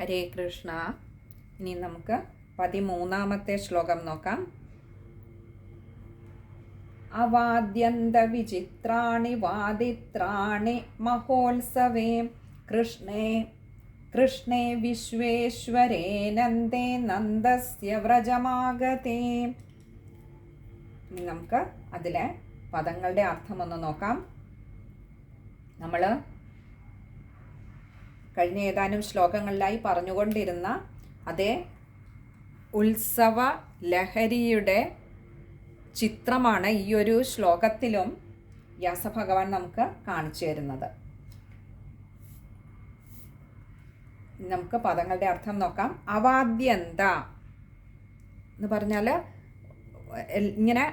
ഹരേ കൃഷ്ണ. ഇനി നമുക്ക് 13ാമത്തെ ശ്ലോകം നോക്കാം. അവാദ്യന്ത വിചിത്രാണി വാദിത്രാണി മഹോത്സവേ കൃഷ്ണേ കൃഷ്ണേ വിശ്വേശ്വരേ നന്ദേ നന്ദസ്യ വ്രജമാഗതേ. ഇനി നമുക്ക് അതിലെ പദങ്ങളുടെ അർത്ഥമൊന്ന് നോക്കാം. നമ്മൾ കഴിഞ്ഞ ഏതാനും ശ്ലോകങ്ങളിലായി പറഞ്ഞുകൊണ്ടിരുന്ന അതേ ഉത്സവ ലഹരിയുടെ ചിത്രമാണ് ഈ ഒരു ശ്ലോകത്തിലും വ്യാസഭഗവാൻ നമുക്ക് കാണിച്ചു തരുന്നത്. നമുക്ക് പദങ്ങളുടെ അർത്ഥം നോക്കാം. അവാദ്യന്ത എന്ന് പറഞ്ഞാൽ ഇങ്ങനെ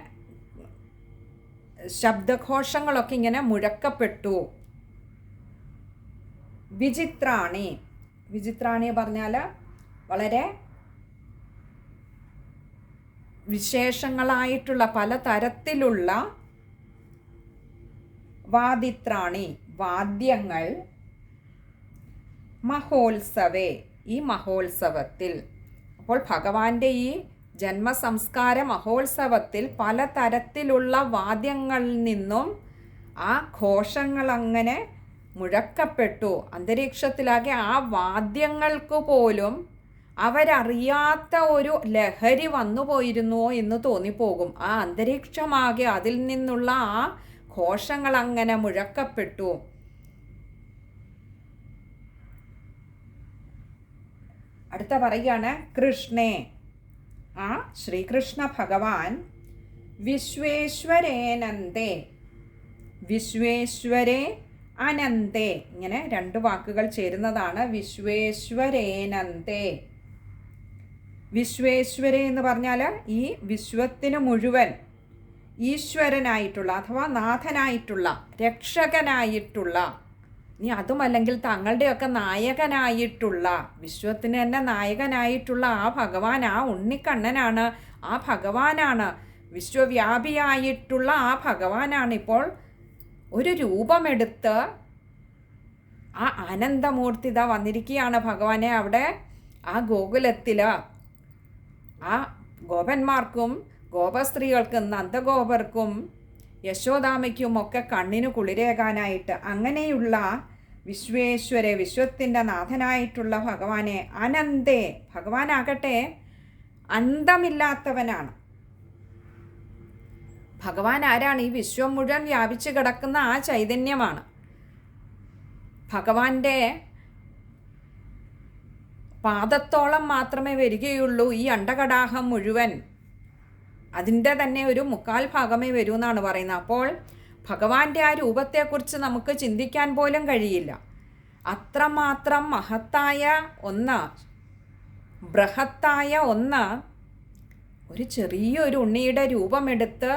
ശബ്ദഘോഷങ്ങളൊക്കെ ഇങ്ങനെ മുഴക്കപ്പെട്ടു. വിചിത്രാണി, വിചിത്രാണി പറഞ്ഞാൽ വളരെ വിശേഷങ്ങളായിട്ടുള്ള പലതരത്തിലുള്ള വാദിത്രാണി വാദ്യങ്ങൾ മഹോത്സവേ ഈ മഹോത്സവത്തിൽ. അപ്പോൾ ഭഗവാന്റെ ഈ ജന്മസംസ്കാര മഹോത്സവത്തിൽ പലതരത്തിലുള്ള വാദ്യങ്ങളിൽ നിന്നും ആ ഘോഷങ്ങൾ അങ്ങനെ മുഴക്കപ്പെട്ടു. അന്തരീക്ഷത്തിലാകെ ആ വാദ്യങ്ങൾക്ക് പോലും അവരറിയാത്ത ഒരു ലഹരി വന്നു പോയിരുന്നുവോ എന്ന് തോന്നിപ്പോകും. ആ അന്തരീക്ഷമാകെ അതിൽ നിന്നുള്ള ആ ഘോഷങ്ങൾ അങ്ങനെ മുഴക്കപ്പെട്ടു. അടുത്ത പറയുകയാണ് കൃഷ്ണേ, ആ ശ്രീകൃഷ്ണ ഭഗവാൻ വിശ്വേശ്വരേനന്ദേ, വിശ്വേശ്വരേ അനന്തേ, ഇങ്ങനെ രണ്ട് വാക്കുകൾ ചേരുന്നതാണ് വിശ്വേശ്വരേനന്തേ. വിശ്വേശ്വരേ എന്ന് പറഞ്ഞാൽ ഈ വിശ്വത്തിന് മുഴുവൻ ഈശ്വരനായിട്ടുള്ള അഥവാ നാഥനായിട്ടുള്ള രക്ഷകനായിട്ടുള്ള, ഇനി അതുമല്ലെങ്കിൽ തങ്ങളുടെയൊക്കെ നായകനായിട്ടുള്ള, വിശ്വത്തിന് തന്നെ നായകനായിട്ടുള്ള ആ ഭഗവാൻ, ആ ഉണ്ണിക്കണ്ണനാണ്, ആ ഭഗവാനാണ്, വിശ്വവ്യാപിയായിട്ടുള്ള ആ ഭഗവാനാണ് ഇപ്പോൾ ഒരു രൂപമെടുത്ത് ആ ആനന്ദമൂർത്തിത വന്നിരിക്കുകയാണ്. ഭഗവാനെ അവിടെ ആ ഗോകുലത്തിൽ ആ ഗോപന്മാർക്കും ഗോപസ്ത്രീകൾക്കും നന്ദഗോപർക്കും യശോദാമയ്ക്കും ഒക്കെ കണ്ണിന് കുളിരേകാനായിട്ട് അങ്ങനെയുള്ള വിശ്വേശ്വരെ, വിശ്വത്തിൻ്റെ നാഥനായിട്ടുള്ള ഭഗവാനെ അനന്തേ, ഭഗവാനാകട്ടെ അന്തമില്ലാത്തവനാണ്. ഭഗവാൻ ആരാണ്? ഈ വിശ്വം മുഴുവൻ വ്യാപിച്ചു കിടക്കുന്ന ആ ചൈതന്യമാണ്. ഭഗവാന്റെ പാദത്തോളം മാത്രമേ വരികയുള്ളൂ ഈ അണ്ടകടാഹം മുഴുവൻ. അതിൻ്റെ തന്നെ ഒരു 1/4 ഭാഗമേ വരൂ എന്നാണ് പറയുന്നത്. അപ്പോൾ ഭഗവാന്റെ ആ രൂപത്തെക്കുറിച്ച് നമുക്ക് ചിന്തിക്കാൻ പോലും കഴിയില്ല. അത്രമാത്രം മഹത്തായ ഒന്ന്, ബൃഹത്തായ ഒന്ന് ഒരു ചെറിയൊരു ഉണ്ണിയുടെ രൂപമെടുത്ത്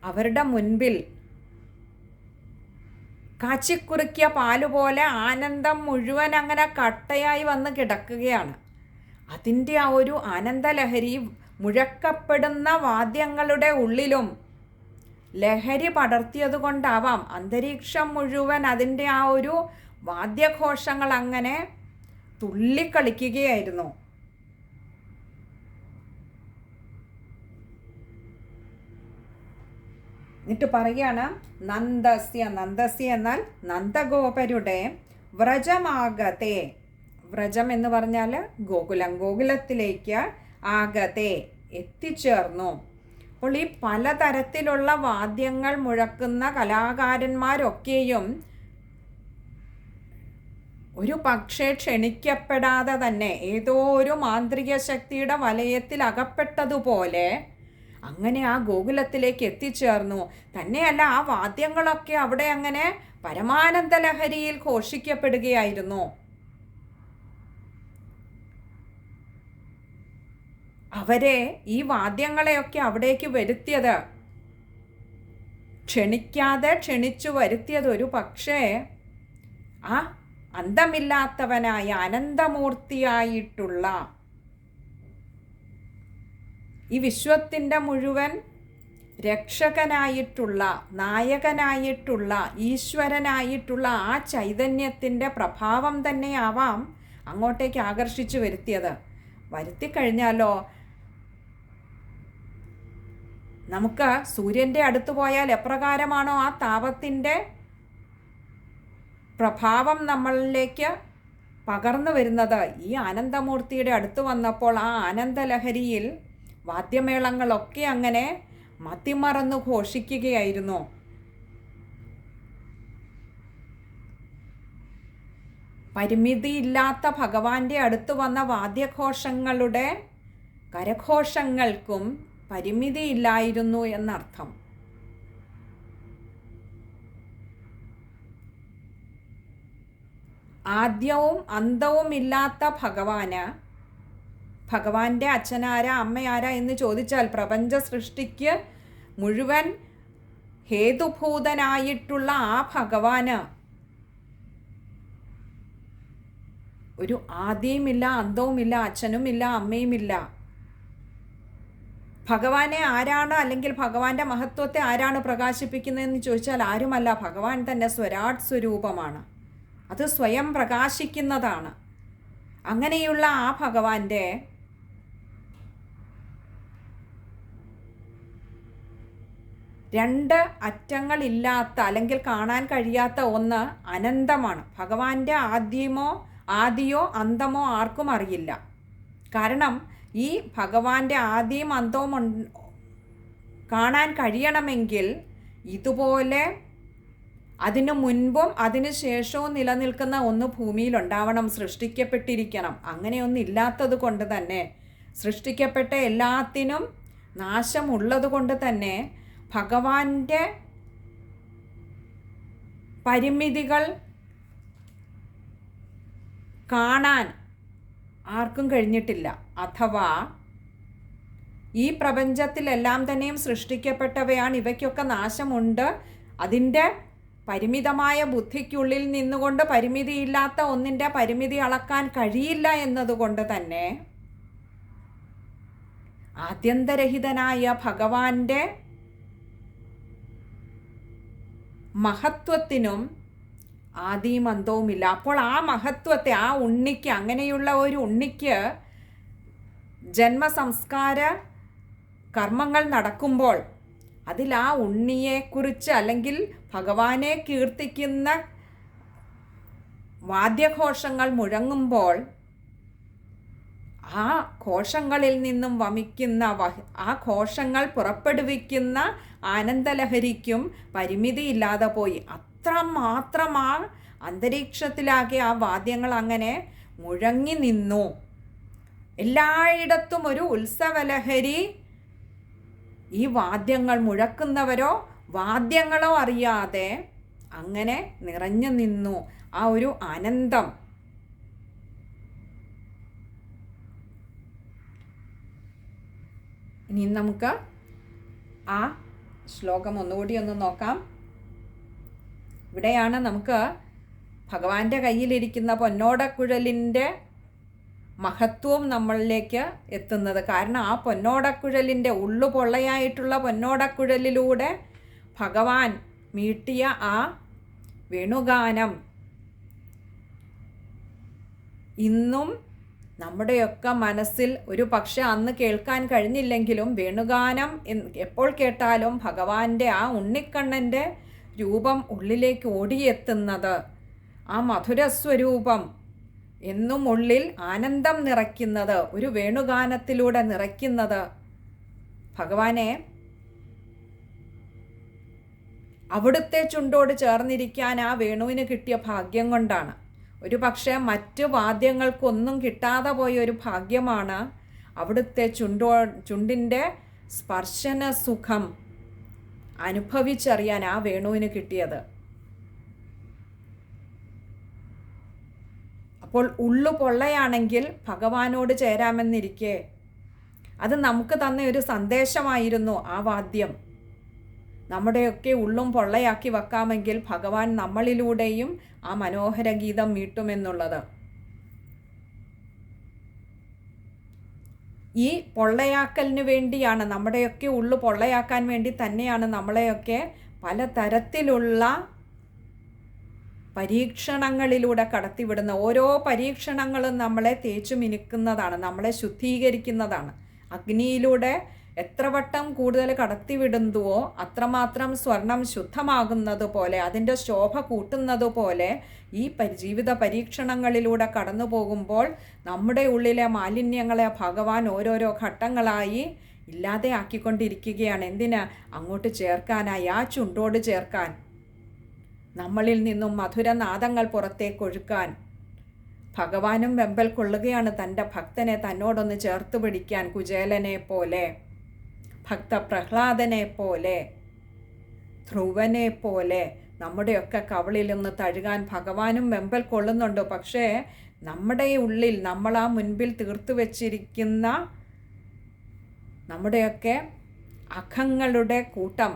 അവരുടെ മുൻപിൽ കാച്ചിക്കുറുക്കിയ പാലുപോലെ ആനന്ദം മുഴുവൻ അങ്ങനെ കട്ടയായി വന്ന് കിടക്കുകയാണ്. അതിൻ്റെ ആ ഒരു ആനന്ദലഹരി മുഴക്കപ്പെടുന്ന വാദ്യങ്ങളുടെ ഉള്ളിലും ലഹരി പടർത്തിയത് കൊണ്ടാവാം അന്തരീക്ഷം മുഴുവൻ അതിൻ്റെ ആ ഒരു വാദ്യഘോഷങ്ങൾ അങ്ങനെ തുള്ളിക്കളിക്കുകയായിരുന്നു. എന്നിട്ട് പറയുകയാണ് നന്ദസ്യ, നന്ദസ്യ എന്നാൽ നന്ദഗോപരുടെ വ്രജമാഗതേ. വ്രജം എന്ന് പറഞ്ഞാൽ ഗോകുലം, ഗോകുലത്തിലേക്ക് ആഗതേ എത്തിച്ചേർന്നു. അപ്പോൾ ഈ പലതരത്തിലുള്ള വാദ്യങ്ങൾ മുഴക്കുന്ന കലാകാരന്മാരൊക്കെയും ഒരു പക്ഷേ ക്ഷണിക്കപ്പെടാതെ തന്നെ ഏതോ ഒരു മാന്ത്രിക ശക്തിയുടെ വലയത്തിൽ അകപ്പെട്ടതുപോലെ അങ്ങനെ ആ ഗോകുലത്തിലേക്ക് എത്തിച്ചേർന്നു. തന്നെയല്ല, ആ വാദ്യങ്ങളൊക്കെ അവിടെ അങ്ങനെ പരമാനന്ദ ലഹരിയിൽ ഘോഷിക്കപ്പെടുകയായിരുന്നു. അവരെ ഈ വാദ്യങ്ങളെയൊക്കെ അവിടേക്ക് വരുത്തിയത്, ക്ഷണിക്കാതെ ക്ഷണിച്ചു വരുത്തിയത് ഒരു പക്ഷേ ആ അന്തമില്ലാത്തവനായ അനന്തമൂർത്തിയായിട്ടുള്ള ഈ വിശ്വത്തിൻ്റെ മുഴുവൻ രക്ഷകനായിട്ടുള്ള, നായകനായിട്ടുള്ള, ഈശ്വരനായിട്ടുള്ള ആ ചൈതന്യത്തിൻ്റെ പ്രഭാവം തന്നെയാവാം അങ്ങോട്ടേക്ക് ആകർഷിച്ചു വരുത്തിക്കഴിഞ്ഞാലോ നമുക്ക് സൂര്യൻ്റെ അടുത്ത് പോയാൽ എപ്രകാരമാണോ ആ താപത്തിൻ്റെ പ്രഭാവം നമ്മളിലേക്ക് പകർന്നു വരുന്നത്, ഈ ആനന്ദമൂർത്തിയുടെ അടുത്ത് വന്നപ്പോൾ ആ ആനന്ദലഹരിയിൽ വാദ്യമേളങ്ങളൊക്കെ അങ്ങനെ മതിമറന്നു ഘോഷിക്കുകയായിരുന്നു. പരിമിതിയില്ലാത്ത ഭഗവാന്റെ അടുത്ത് വന്ന വാദ്യഘോഷങ്ങളുടെ കരഘോഷങ്ങൾക്കും പരിമിതിയില്ലായിരുന്നു എന്നർത്ഥം. ആദ്യവും അന്തവും ഇല്ലാത്ത ഭഗവാന്റെ അച്ഛനാരാ അമ്മയാരാ എന്ന് ചോദിച്ചാൽ പ്രപഞ്ച സൃഷ്ടിക്ക് മുഴുവൻ ഹേതുഭൂതനായിട്ടുള്ള ആ ഭഗവാന് ഒരു ആദിയുമില്ല, അന്തവുമില്ല, അച്ഛനുമില്ല, അമ്മയുമില്ല. ഭഗവാനെ ആരാണ്, അല്ലെങ്കിൽ ഭഗവാന്റെ മഹത്വത്തെ ആരാണ് പ്രകാശിപ്പിക്കുന്നതെന്ന് ചോദിച്ചാൽ ആരുമല്ല, ഭഗവാൻ തന്നെ സ്വരാട് സ്വരൂപമാണ്. അത് സ്വയം പ്രകാശിക്കുന്നതാണ്. അങ്ങനെയുള്ള ആ ഭഗവാന്റെ രണ്ട് അറ്റങ്ങളില്ലാത്ത അല്ലെങ്കിൽ കാണാൻ കഴിയാത്ത ഒന്ന് അനന്തമാണ്. ഭഗവാന്റെ ആദിയോ അന്തമോ ആർക്കും അറിയില്ല. കാരണം ഈ ഭഗവാന്റെ ആദിയും അന്തവും കാണാൻ കഴിയണമെങ്കിൽ ഇതുപോലെ അതിനു മുൻപും അതിനു ശേഷവും നിലനിൽക്കുന്ന ഒന്ന് ഭൂമിയിലുണ്ടാവണം, സൃഷ്ടിക്കപ്പെട്ടിരിക്കണം. അങ്ങനെയൊന്നും ഇല്ലാത്തത് കൊണ്ട് തന്നെ, സൃഷ്ടിക്കപ്പെട്ട എല്ലാത്തിനും നാശമുള്ളത് കൊണ്ട് തന്നെ ഭഗവാന്റെ പരിമിതികൾ കാണാൻ ആർക്കും കഴിഞ്ഞിട്ടില്ല. അഥവാ ഈ പ്രപഞ്ചത്തിലെല്ലാം തന്നെയും സൃഷ്ടിക്കപ്പെട്ടവയാണ്, ഇവയ്ക്കൊക്കെ നാശമുണ്ട്. അതിൻ്റെ പരിമിതമായ ബുദ്ധിക്കുള്ളിൽ നിന്നുകൊണ്ട് പരിമിതിയില്ലാത്ത ഒന്നിൻ്റെ പരിമിതി അളക്കാൻ കഴിയില്ല എന്നതുകൊണ്ട് തന്നെ ആദ്യന്തരഹിതനായ ഭഗവാന്റെ മഹത്വത്തിനും ആദിയും അന്തവുമില്ല. അപ്പോൾ ആ മഹത്വത്തെ, ആ ഉണ്ണിക്ക്, അങ്ങനെയുള്ള ഒരു ഉണ്ണിക്ക് ജന്മസംസ്കാര കർമ്മങ്ങൾ നടക്കുമ്പോൾ അതിൽ ആ ഉണ്ണിയെക്കുറിച്ച് അല്ലെങ്കിൽ ഭഗവാനെ കീർത്തിക്കുന്ന വാദ്യഘോഷങ്ങൾ മുഴങ്ങുമ്പോൾ ആ ഘോഷങ്ങളിൽ നിന്നും വമിക്കുന്ന, ആ ഘോഷങ്ങൾ പുറപ്പെടുവിക്കുന്ന ആനന്ദലഹരിക്കും പരിമിതിയില്ലാതെ പോയി. അത്രമാത്രം ആ അന്തരീക്ഷത്തിലാകെ ആ വാദ്യങ്ങൾ അങ്ങനെ മുഴങ്ങി നിന്നു. എല്ലായിടത്തും ഒരു ഉത്സവലഹരി ഈ വാദ്യങ്ങൾ മുഴക്കുന്നവരോ വാദ്യങ്ങളോ അറിയാതെ അങ്ങനെ നിറഞ്ഞു നിന്നു. ആ ഒരു ആനന്ദം. ഇനി നമുക്ക് ആ ശ്ലോകം ഒന്നുകൂടി ഒന്ന് നോക്കാം. ഇവിടെയാണ് നമുക്ക് ഭഗവാന്റെ കയ്യിലിരിക്കുന്ന പൊന്നോടക്കുഴലിൻ്റെ മഹത്വവും നമ്മളിലേക്ക് എത്തുന്നത്. കാരണം ആ പൊന്നോടക്കുഴലിൻ്റെ ഉള്ളുപൊള്ളയായിട്ടുള്ള പൊന്നോടക്കുഴലിലൂടെ ഭഗവാൻ മീട്ടിയ ആ വേണുഗാനം ഇന്നും നമ്മുടെയൊക്കെ മനസ്സിൽ, ഒരു പക്ഷെ അന്ന് കേൾക്കാൻ കഴിഞ്ഞില്ലെങ്കിലും വേണുഗാനം എപ്പോൾ കേട്ടാലും ഭഗവാന്റെ ആ ഉണ്ണിക്കണ്ണൻ്റെ രൂപം ഉള്ളിലേക്ക് ഓടിയെത്തുന്നത്, ആ മധുരസ്വരൂപം എന്നും ഉള്ളിൽ ആനന്ദം നിറയ്ക്കുന്നത്, ഒരു വേണുഗാനത്തിലൂടെ നിറയ്ക്കുന്നത് ഭഗവാനെ അവിടുത്തെ ചുണ്ടോട് ചേർന്നിരിക്കാൻ ആ വേണുവിന് കിട്ടിയ ഭാഗ്യം കൊണ്ടാണ്. ഒരു പക്ഷേ മറ്റ് വാദ്യങ്ങൾക്കൊന്നും കിട്ടാതെ പോയ ഒരു ഭാഗ്യമാണ് അവിടുത്തെ ചുണ്ടിൻ്റെ സ്പർശന സുഖം അനുഭവിച്ചറിയാൻ ആ വേണുവിന് കിട്ടിയത്. അപ്പോൾ ഉള്ളു പൊള്ളയാണെങ്കിൽ ഭഗവാനോട് ചേരാമെന്നിരിക്കെ അത് നമുക്ക് തന്ന ഒരു സന്ദേശമായിരുന്നു ആ വാദ്യം. നമ്മുടെയൊക്കെ ഉള്ളും പൊള്ളയാക്കി വെക്കാമെങ്കിൽ ഭഗവാൻ നമ്മളിലൂടെയും ആ മനോഹര ഗീതം മീട്ടുമെന്നുള്ളത്. ഈ പൊള്ളയാക്കലിന് വേണ്ടിയാണ്, നമ്മുടെയൊക്കെ ഉള്ളു പൊള്ളയാക്കാൻ വേണ്ടി തന്നെയാണ് നമ്മളെയൊക്കെ പലതരത്തിലുള്ള പരീക്ഷണങ്ങളിലൂടെ കടത്തിവിടുന്ന ഓരോ പരീക്ഷണങ്ങളും നമ്മളെ തേച്ചു മിനുക്കുന്നതാണ്, നമ്മളെ ശുദ്ധീകരിക്കുന്നതാണ്. അഗ്നിയിലൂടെ എത്ര വട്ടം കൂടുതൽ കടത്തിവിടുന്നുവോ അത്രമാത്രം സ്വർണം ശുദ്ധമാകുന്നത് പോലെ, അതിൻ്റെ ശോഭ കൂട്ടുന്നത് പോലെ ഈ ജീവിത പരീക്ഷണങ്ങളിലൂടെ കടന്നു പോകുമ്പോൾ നമ്മുടെ ഉള്ളിലെ മാലിന്യങ്ങളെ ഭഗവാൻ ഓരോരോ ഘട്ടങ്ങളായി ഇല്ലാതെ ആക്കിക്കൊണ്ടിരിക്കുകയാണ്. എന്തിന്? അങ്ങോട്ട് ചേർക്കാനായി, ആ ചുണ്ടോട് ചേർക്കാൻ, നമ്മളിൽ നിന്നും മധുരനാദങ്ങൾ പുറത്തേക്കൊഴുക്കാൻ. ഭഗവാനും വെമ്പൽ കൊള്ളുകയാണ് തൻ്റെ ഭക്തനെ തന്നോടൊന്ന് ചേർത്ത് പിടിക്കാൻ, കുചേലനെ പോലെ, ഭക്ത പ്രഹ്ലാദനെ പോലെ, ധ്രുവനെ പോലെ നമ്മുടെയൊക്കെ കവളിൽ ഒന്ന് തഴുകാൻ ഭഗവാനും വെമ്പൽ കൊള്ളുന്നുണ്ട്. പക്ഷേ നമ്മുടെ ഉള്ളിൽ നമ്മളാ മുൻപിൽ തീർത്തു വച്ചിരിക്കുന്ന നമ്മുടെയൊക്കെ അഖങ്ങളുടെ കൂട്ടം,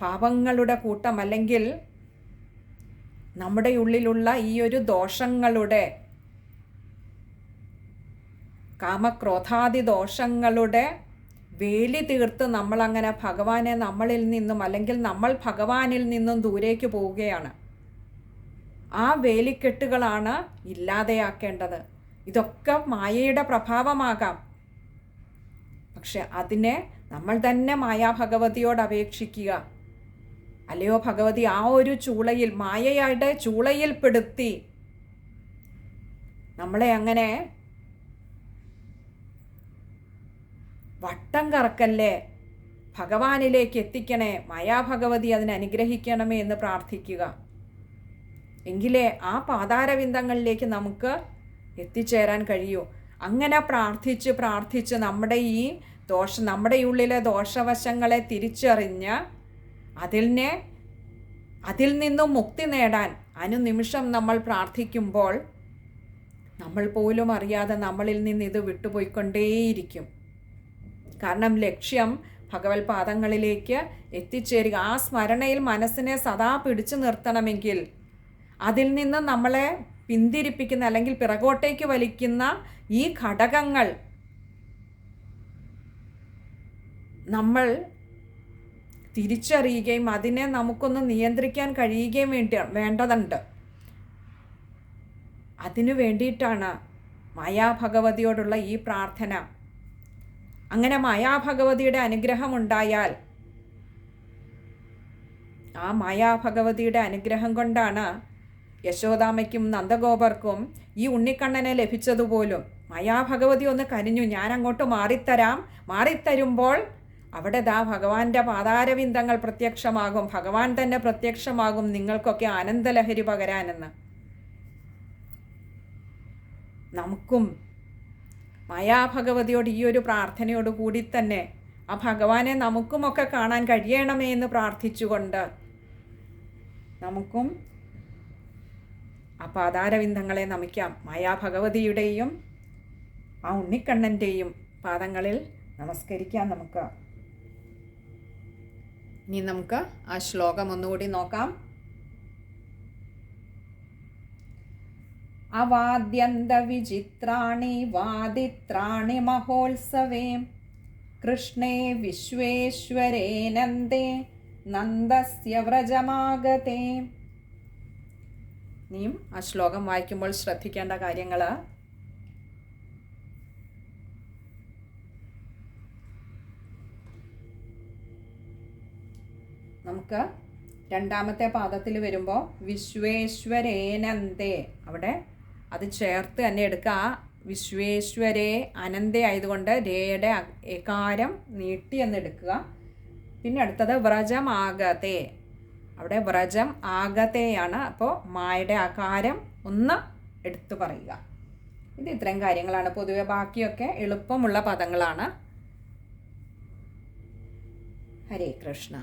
പാപങ്ങളുടെ കൂട്ടം, അല്ലെങ്കിൽ നമ്മുടെ ഉള്ളിലുള്ള ഈ ഒരു ദോഷങ്ങളുടെ, കാമക്രോധാദി ദോഷങ്ങളുടെ വേലി തീർത്ത് നമ്മളങ്ങനെ ഭഗവാനെ നമ്മളിൽ നിന്നും, അല്ലെങ്കിൽ നമ്മൾ ഭഗവാനിൽ നിന്നും ദൂരേക്ക് പോവുകയാണ്. ആ വേലിക്കെട്ടുകളാണ് ഇല്ലാതെയാക്കേണ്ടത്. ഇതൊക്കെ മായയുടെ പ്രഭാവമാകാം, പക്ഷെ അതിനെ നമ്മൾ തന്നെ മായാഭഗവതിയോട് അപേക്ഷിക്കുക. അല്ലയോ ഭഗവതി, ആ ഒരു ചൂളയിൽ, മായയുടെ ചൂളയിൽപ്പെടുത്തി നമ്മളെ അങ്ങനെ വട്ടം കറക്കല്ലേ, ഭഗവാനിലേക്ക് എത്തിക്കണേ, മായാഭഗവതി അതിനെ അനുഗ്രഹിക്കണമേ എന്ന് പ്രാർത്ഥിക്കുക. എങ്കിലേ ആ പാതാരവിന്ദങ്ങളിലേക്ക് നമുക്ക് എത്തിച്ചേരാൻ കഴിയൂ. അങ്ങനെ പ്രാർത്ഥിച്ച് പ്രാർത്ഥിച്ച് നമ്മുടെ ഈ നമ്മുടെ ഉള്ളിലെ ദോഷവശങ്ങളെ തിരിച്ചറിഞ്ഞ് അതിൽ നിന്നും മുക്തി നേടാൻ അനുനിമിഷം നമ്മൾ പ്രാർത്ഥിക്കുമ്പോൾ നമ്മൾ പോലും അറിയാതെ നമ്മളിൽ നിന്ന് ഇത് വിട്ടുപോയിക്കൊണ്ടേയിരിക്കും. കാരണം ലക്ഷ്യം ഭഗവത് പാദങ്ങളിലേക്ക് എത്തിച്ചേരുക. ആ സ്മരണയിൽ മനസ്സിനെ സദാ പിടിച്ചു നിർത്തണമെങ്കിൽ അതിൽ നിന്ന് നമ്മളെ പിന്തിരിപ്പിക്കുന്ന, അല്ലെങ്കിൽ പിറകോട്ടേക്ക് വലിക്കുന്ന ഈ ഘടകങ്ങൾ നമ്മൾ തിരിച്ചറിയുകയും അതിനെ നമുക്കൊന്ന് നിയന്ത്രിക്കാൻ കഴിയുകയും വേണ്ടതുണ്ട്. അതിനു വേണ്ടിയിട്ടാണ് മായാഭഗവതിയോടുള്ള ഈ പ്രാർത്ഥന. അങ്ങനെ മായാഭഗവതിയുടെ അനുഗ്രഹമുണ്ടായാൽ, ആ മായാഭഗവതിയുടെ അനുഗ്രഹം കൊണ്ടാണ് യശോദാമ്മയ്ക്കും നന്ദഗോപർക്കും ഈ ഉണ്ണിക്കണ്ണനെ ലഭിച്ചതുപോലും. മായാഭഗവതി ഒന്ന് കനിഞ്ഞു, ഞാൻ അങ്ങോട്ട് മാറിത്തരുമ്പോൾ അവിടെ ഭഗവാന്റെ പാതാരവിന്ദങ്ങൾ പ്രത്യക്ഷമാകും, ഭഗവാൻ തന്നെ പ്രത്യക്ഷമാകും, നിങ്ങൾക്കൊക്കെ ആനന്ദലഹരി പകരാനെന്ന്. നമുക്കും മായാഭഗവതിയോട് ഈ ഒരു പ്രാർത്ഥനയോട് കൂടി തന്നെ ആ ഭഗവാനെ നമുക്കുമൊക്കെ കാണാൻ കഴിയണമേ എന്ന് പ്രാർത്ഥിച്ചുകൊണ്ട് നമുക്കും ആ പാതാരവിന്ദങ്ങളെ നമിക്കാം. മായാഭഗവതിയുടെയും ആ ഉണ്ണിക്കണ്ണൻ്റെയും പാദങ്ങളിൽ നമസ്കരിക്കാം നമുക്ക്. ഇനി നമുക്ക് ആ ശ്ലോകം ഒന്നുകൂടി നോക്കാം. അവാദ്യന്തവിചിത്രാണി വാദിത്രാണി മഹോത്സവേ കൃഷ്ണേ വിശ്വേശ്വരേ നന്ദേ നന്ദസ്യ വ്രജമാഗതേ. ഇനിയും ആ ശ്ലോകം വായിക്കുമ്പോൾ ശ്രദ്ധിക്കേണ്ട കാര്യങ്ങൾ: നമുക്ക് രണ്ടാമത്തെ പാദത്തിൽ വരുമ്പോൾ വിശ്വേശ്വരേനന്ദേ, അവിടെ അത് ചേർത്ത് തന്നെ എടുക്കുക. ആ വിശ്വേശ്വരേ അനന്തേ ആയതുകൊണ്ട് രേയുടെ എകാരം നീട്ടി എന്നെടുക്കുക. പിന്നെ അടുത്തത് വ്രജം ആഗതേ, അവിടെ വ്രജം ആഗതയാണ്. അപ്പോൾ മായുടെ ആകാരം ഒന്ന് എടുത്തു പറയുക. ഇത് ഇത്രയും കാര്യങ്ങളാണ്. പൊതുവെ ബാക്കിയൊക്കെ എളുപ്പമുള്ള പദങ്ങളാണ്. ഹരേ കൃഷ്ണ.